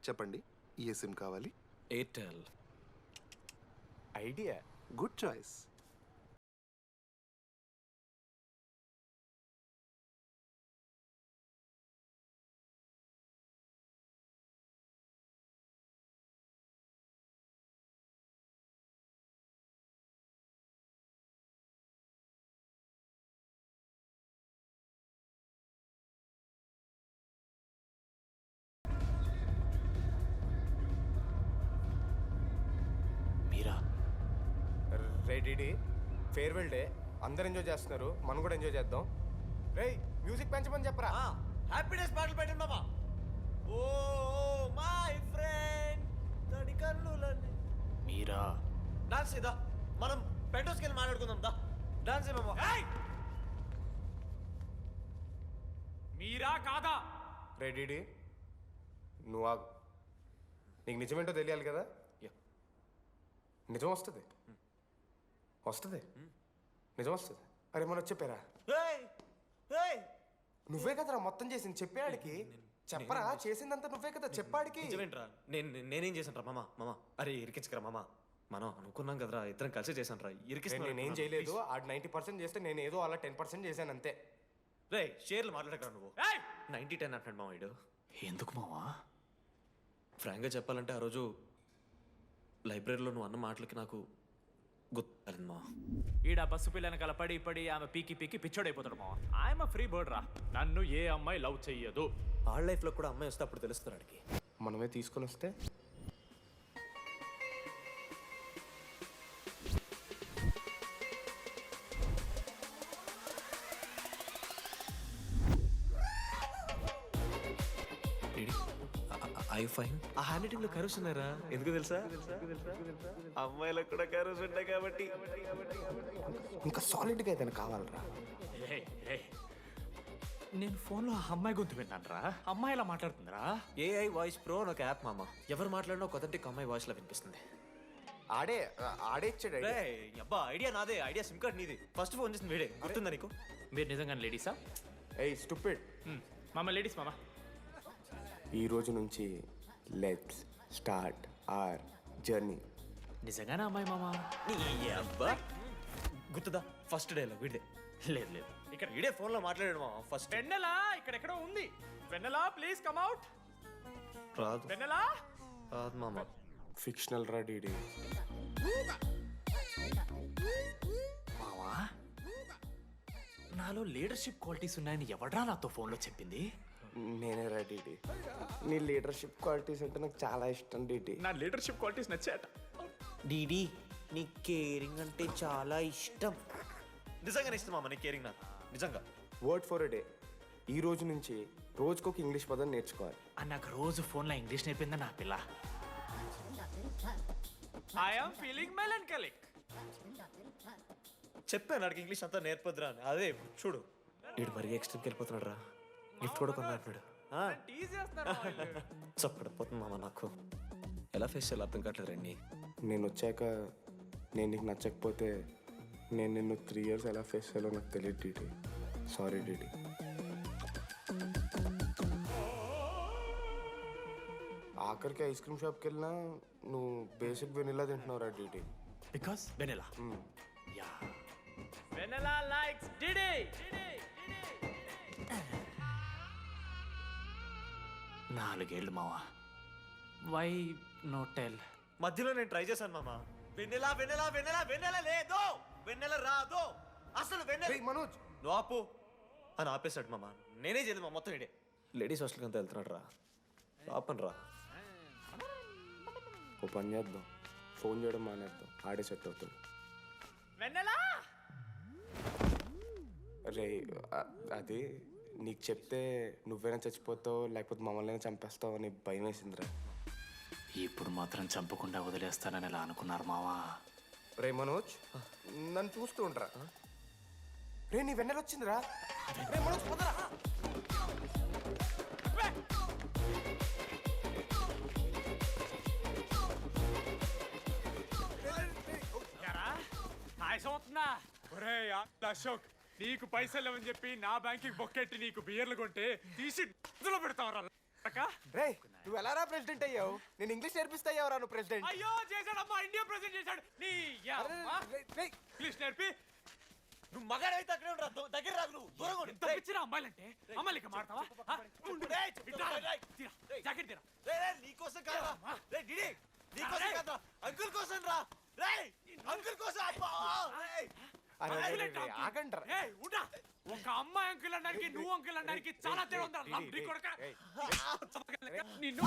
చెప్పండి, ఏ సిమ్ కావాలి? ఎయిర్టెల్. Idea, good choice. మీరా? రే డిడి, ఫేర్వెల్ డే, అందరు ఎంజాయ్ చేస్తున్నారు, మనం కూడా ఎంజాయ్ చేద్దాం. రే మ్యూజిక్ పెంచమని చెప్పరా. హ్యాపీనెస్ పాటలు పెట్టండి మామా. ఓ మై ఫ్రెండ్ తడి కన్నులని. మీరా? డాన్స్ ఇదా, మనం పెంటోస్కి వెళ్ళి మాట్లాడుకుందాం దా. డాన్స్ మామా. మీరా కాదా? రే డిడి, నువ్వు ఆగు. నీకు నిజమేంటో తెలియాలి కదా. నిజం వస్తుంది, వస్తుంది, నిజం వస్తుంది. అరే మనం చెప్పారా? నువ్వే కదరా మొత్తం చేసింది, చెప్పాడికి చెప్పరా. చేసిందంతా నువ్వే కదా, చెప్పాడికి. నిజమేంట్రా? నేనేం చేశాను రా మామా. మామా అరే ఇరికించకరా మామా. మనం అనుకున్నాం కదరా, ఇద్దరం కలిసి చేశాను రా. నేనేం చేయలేదు. ఆడు 90% చేస్తే నేను ఏదో అలా 10% చేశాను అంతే. రే షేర్లు మాట్లాడకరా నువ్వు. 90-10 అంటున్నాడు మామ వీడు. ఎందుకు మావా? ఫ్రాంక్గా చెప్పాలంటే ఆ రోజు లైబ్రరీలో నువ్వు అన్న మాటలకి నాకు గుర్తు మా. ఈడ బస్సు పిల్లని కలపడి పడి ఆమె పీకి పీకి పిచ్చోడైపోతాడు మావా. ఐఎమ్ ఫ్రీ బర్డ్ రా. నన్ను ఏ అమ్మాయి లవ్ చెయ్యదు. వాళ్ళ లైఫ్లో కూడా అమ్మాయి వస్తే అప్పుడు తెలుస్తుంది వాడికి. మనమే తీసుకొని వస్తే ఐ ఫైన్. ఆ హ్యాండ్ రైటింగ్ లో కర్వ్స్ ఉన్నారా? ఎందుకు తెలుసా? అమ్మాయిలకు కూడా కర్వ్స్ ఉంటాయి కాబట్టి. ఇంకా సాలిడ్గా ఏదైనా కావాలరా. నేను ఫోన్లో అమ్మాయి గొంతు విన్నాను రా. అమ్మాయి ఇలా మాట్లాడుతుందిరా. ఏఐ వాయిస్ ప్రో అని ఒక యాప్ మామ. ఎవరు మాట్లాడినా ఒక అథెంటిక్ అమ్మాయి వాయిస్ లో వినిపిస్తుంది. ఆడే ఆడే ఇచ్చాడు. అబ్బా ఐడియా నాదే. ఐడియా సిమ్ కార్డ్ నీది. ఫస్ట్ ఫోన్ చేసింది వీడే. గుర్తుందా నీకు? మీరు నిజంగా లేడీసా? ఏయ్ స్టూపిడ్. మామ లేడీస్ మామ. ఈ రోజు నుంచి లెట్స్ స్టార్ట్ అవర్ జర్నీ. నిజంగానే అమ్మాయి మామ? నీ అబ్బా గుర్తుదా? ఫస్ట్ డేలో వీడే. లేదు లేదు, ఇక్కడ వీడే ఫోన్ లో మాట్లాడాడు మామ. ఫస్ట్ వెన్నెలా ఇక్కడెక్కడో ఉంది. వెన్నెలా ప్లీజ్ కమ్ అవుట్. రాదు. వెన్నెలా రాదు మామ. ఫిక్షనల్ రా డీడీ. మావా, నాలో లీడర్షిప్ క్వాలిటీస్ ఉన్నాయని ఎవడ్రా నాతో ఫోన్లో చెప్పింది? నేనే రా డీడీ. నీ లీడర్షిప్ క్వాలిటీస్ అంటే నాకు చాలా ఇష్టం డీడీ. నా లీడర్షిప్ క్వాలిటీస్ నచ్చాట. డీడీ నీ కేరింగ్ అంటే చాలా ఇష్టం. నిజంగానే ఇష్టం మామ నీ కేరింగ్ నాకు. నిజంగా. Word for a day. ఈ రోజు నుంచి రోజుకొక ఇంగ్లీష్ పదం నేర్చుకోవాలి. నాకు రోజు ఫోన్లో ఇంగ్లీష్ నేర్పిందా నా పిల్ల. I'm feeling melancholic. చెప్పాను అడిగి ఇంగ్లీష్ అంతా నేర్పొద్దురా అని. అదే చూడు వీడు మరీ ఎక్స్ట్రీమ్కి వెళ్ళిపోతున్నాడు రా. గిఫ్ట్ కూడా కొన్నాడు. చప్పడిపోతుంది మామ నాకు. ఎలా ఫేస్ చేయాలి అర్థం కావట్లేదు రండి. నేను వచ్చాక నేను నీకు నచ్చకపోతే నేను నిన్ను 3 years ఎలా ఫేస్ చేయాలో నాకు తెలియదు డీడీ. Sorry DD. ఆఖరికి ఐస్ క్రీమ్ షాప్కి వెళ్ళినా నువ్వు బేసిక్ వెనిలా తింటున్నావు రా DD. Because vanilla. Yeah, vanilla likes DD. 4 ఏళ్ళు మావా. Why no tell? మధ్యలో నేను ట్రై చేశాను మామ. వెన్నెలా వెన్నెలా వెన్నెలా వెన్నెల లేదు, వెన్నెల రాదు అసలు. వెన్నెల మనోజ్ నువ్వు ఆపు అని ఆపేశాడు మామ. నేనే చేయలేదు మా మొత్తం ఇడే. లేడీస్ హాస్టల్కి అంతా వెళ్తున్నాడు రా. ఆపను రా. ఓ పని చేద్దాం, ఫోన్ చేయడం మానేద్దాం. ఆడే సెట్ అవుతుంది. వెన్నెలా రే అది నీకు చెప్తే నువ్వైనా చచ్చిపోతావు లేకపోతే మమ్మల్ని చంపేస్తావు అని భయం వేసిందిరా. ఇప్పుడు మాత్రం చంపకుండా వదిలేస్తానని ఎలా అనుకున్నారు మావా? రే మనోజ్, నన్ను చూస్తూ ఉండరా. రే నీ వెన్నెల వచ్చిందిరా. రే మనోజ్ పోదరా. అవుతుందా? ఒరే అశోక్, నీకు పైసలు లేవని చెప్పి నా బ్యాంకింగ్ బొక్కెట్టి నీకు బియర్లు కొంటే తీసి పెడతావరా. రే నువ్వు ఎలా రా ప్రెసిడెంట్ అయ్యావు? నేను ఇంగ్లీష్ నేర్పిస్తా అయ్యావురా నువ్వు ప్రెసిడెంట్. అయ్యో చేశాడమ్మా, ఇండియా ప్రెసిడెంట్ చేశాడు. నీ యమ్మా. ఇంగ్లీష్ నేర్పి నువ్వు మగాడైతే అక్కడే ఉండరా, దగ్గర రాకు, నువ్వు దూరంగా ఉండు. ఎంత పిచ్చిరా అమ్మాయిలంటే. అమ్మాయిలకి మాడతావా? జాకెట్ తీరా. నీకోసం కాదా రే డిడి, నీకోసం కాదా, అంకుల్ కోసం రా. రే అంకుల్ కోసం. అబ్బా! రేయ్! ఆగండ్రా. ఏయ్, ఉండా. ఒక అమ్మాయి అంకుల్ అనడానికి నువ్వు అంకుల్ అనడానికి చాలా తేడా ఉందా? నీ కొడుకా. నిన్ను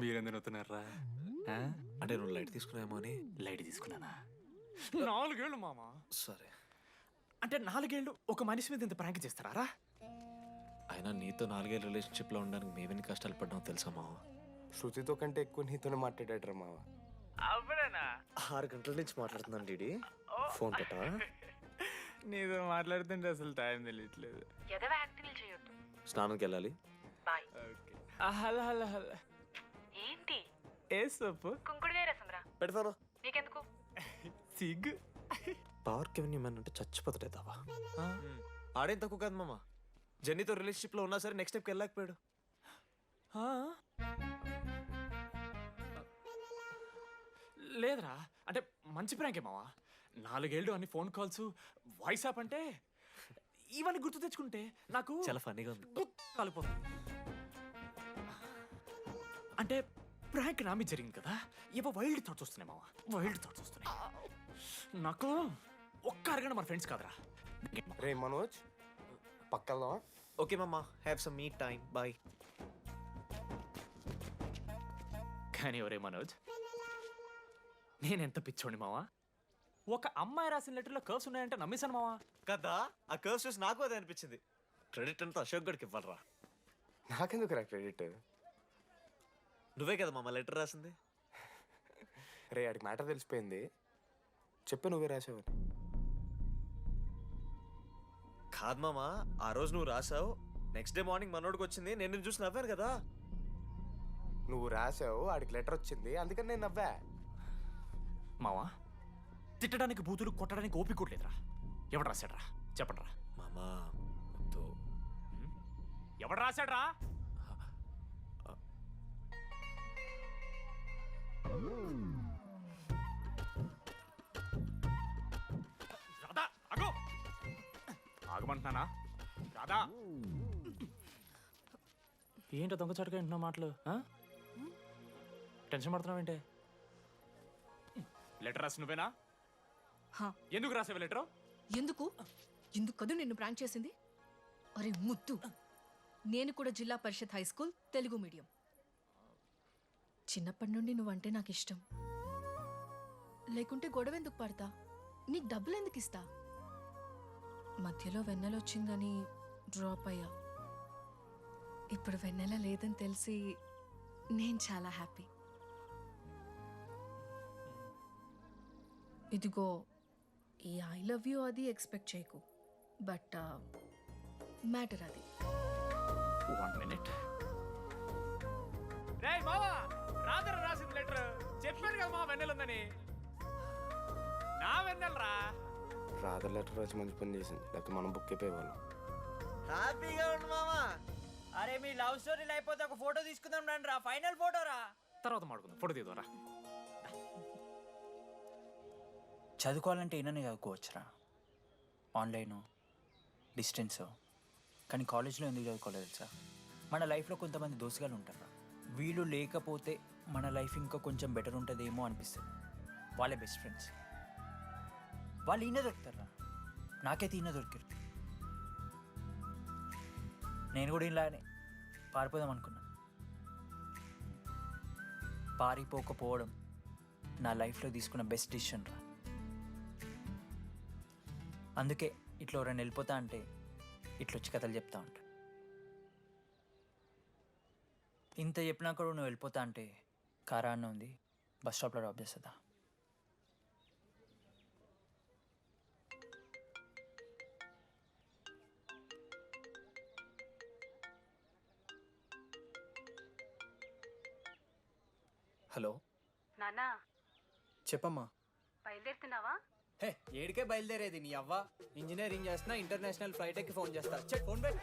మీరెందుకు అవుతున్నారా? అంటే నువ్వు లైట్ తీసుకున్నామో అని. లైట్ తీసుకున్నానా? 4 ఏళ్ళు మామ. సరే, అంటే 4 ఏళ్ళు ఒక మనిషి మీద ఇంత ప్రాంక్ చేస్తారా? అయినా నీతో 4 ఏళ్ళ రిలేషన్షిప్లో ఉండడానికి మేమెన్ని కష్టాలు పడ్డామో తెలుసా మావ. శృతితో కంటే ఎక్కువ నీతోనే మాట్లాడాడు రా మావ. 6 గంటల నుంచి మాట్లాడుతున్నాను డీడీ. ఫోన్ పెట్టా. నీతో మాట్లాడుతుంటే అసలు టైం తెలియట్లేదు. స్నానంకి వెళ్ళాలి. Hello hello hello. ఏంటి ఏ సొప్పు కుంకుడుగాయ రసం రా. పెడతాను. నీకెందుకు? సిగ్గు. పవర్కి ఎవరిని అంటే చచ్చిపోతాడేదావా. ఆడేం తక్కువ కాదు మామ. జెన్నీతో రిలేషన్షిప్లో ఉన్నా సరే నెక్స్ట్ స్టెప్కి వెళ్ళలేకపోయాడు. లేదురా, అంటే మంచి ప్రాంకే మావా. 4 ఏళ్ళు అన్ని ఫోన్ కాల్స్, వాయిస్ యాప్ అంటే ఇవన్నీ గుర్తు తెచ్చుకుంటే నాకు చాలా ఫన్నీగా ఉంది. కాలిపోతుంది. అంటే ప్రాంక్ నా మీద జరిగింది కదా, ఏవో వైల్డ్ థాట్స్ వస్తున్నాయి మావా, వైల్డ్ థాట్స్ వస్తున్నాయి. నాకు ఒక్క అరగంట మన ఫ్రెండ్స్ కాదురా. రే మనోజ్ పక్కలో. ఓకే మామ, have some me time, bye. కానీ ఒరే మనోజ్, నేనెంత పిచ్చోండి మావా. ఒక అమ్మాయి రాసిన లెటర్లో కర్వ్స్ ఉన్నాయంటే నమ్మేశాను మావా. కదా, ఆ కర్వ్స్ చూసి నాకు అదే అనిపించింది. క్రెడిట్ అంతా అశోక్ గడికి ఇవ్వాలరా. నాకెందుకు రా క్రెడిట్? నువ్వే కదా మామ లెటర్ రాసింది. రే ఆడికి మ్యాటర్ తెలిసిపోయింది. చెప్పు నువ్వే రాసావని. కాదు మామ, ఆ రోజు నువ్వు రాసావు, నెక్స్ట్ డే మార్నింగ్ మనోడికి వచ్చింది, నేను నిన్ను చూసి నవ్వాను కదా. నువ్వు రాసావు, ఆడికి లెటర్ వచ్చింది, అందుకని నేను నవ్వా. మావా, తిట్టడానికి బూతులు కొట్టడానికి ఓపిక కూడా లేదురా. ఎవడు రాశాడ్రా చెప్పండిరా. మామ వద్దు. ఎవడు రాశాడ్రా? రాధా అగో, ఆగమంటున్నానా? రాధా, ఏంటో దొంగచాటుగా వింటున్నా మాటలు? టెన్షన్ పడుతున్నావేంటే? లెటర్ రాసి నువ్వేనా? హా. ఎందుకు రాసావు లెటర్? ఎందుకు ఎందుకు కదూ నిన్ను ప్రాంక్ చేసింది? అరే ముద్దు, నేను కూడా జిల్లా పరిషత్ హై స్కూల్ తెలుగు మీడియం. చిన్నప్పటి నుండి నువ్వంటే నాకు ఇష్టం. లేకుంటే గొడవ ఎందుకు పడతా? నీకు డబ్బులు ఎందుకు ఇస్తా? మధ్యలో వెన్నెలొచ్చిందని డ్రాప్ అయ్యా. ఇప్పుడు వెన్నెల లేదని తెలిసి నేను చాలా హ్యాపీ. ఇదిగో ఈ ఐ లవ్ యూ అది ఎక్స్పెక్ట్ చేయకు, బట్ మ్యాటర్ అది. 1 minute. రేయ్ మావా, రాధర రాసిన లెటర్ చెప్పాను కదా మా వెన్నెలుందని. నా వెన్నెలరా. రాధ లెటర్ రాసి మంచి పని చేసింది, లేకపోతే మనం బుక్ అయిపోయేవాళ్ళం. హ్యాపీగా ఉండు మామా. అరే మీ లవ్ స్టోరీలు అయిపోతే ఒక ఫోటో తీసుకుందాం రండి రా, ఫైనల్ ఫోటో రా. తర్వాత మాడుకుందాం, ఫోటో తీద్దాం రా. చదువుకోవాలంటే ఏమైనా చదువుకోవచ్చురా, ఆన్లైను డిస్టెన్స్. కానీ కాలేజ్లో ఎందుకు చదువుకోలేదు తెలుసా? మన లైఫ్లో కొంతమంది దోస్తుగాలు ఉంటారు, వీళ్ళు లేకపోతే మన లైఫ్ ఇంకా కొంచెం బెటర్ ఉంటుందేమో అనిపిస్తుంది. వాళ్ళే బెస్ట్ ఫ్రెండ్స్. వాళ్ళు ఈయన దొరుకుతారా, నాకైతే ఈయన దొరికారు. నేను కూడా ఇలానే పారిపోదాం అనుకున్నా. పారిపోకపోవడం నా లైఫ్లో తీసుకున్న బెస్ట్ డిసిషన్ రా. అందుకే ఇట్లా ఎవరైనా వెళ్ళిపోతా అంటే ఇట్లొచ్చి కథలు చెప్తా ఉంటా. ఇంత చెప్పినా కూడా నువ్వు వెళ్ళిపోతా అంటే కారా అన్న ఉంది, బస్ స్టాప్లో డ్రాప్ చేస్తుందా? హలో నానా చెప్పమ్మా. బయలుదేరుతున్నావా? హే, ఏడికే బయలుదేరేది నీ అవ్వ. ఇంజనీరింగ్ చేస్తున్నా, ఇంటర్నేషనల్ ఫ్లైట్ ఎక్కి ఫోన్ చేస్తా. చెక్ ఫోన్ పెట్.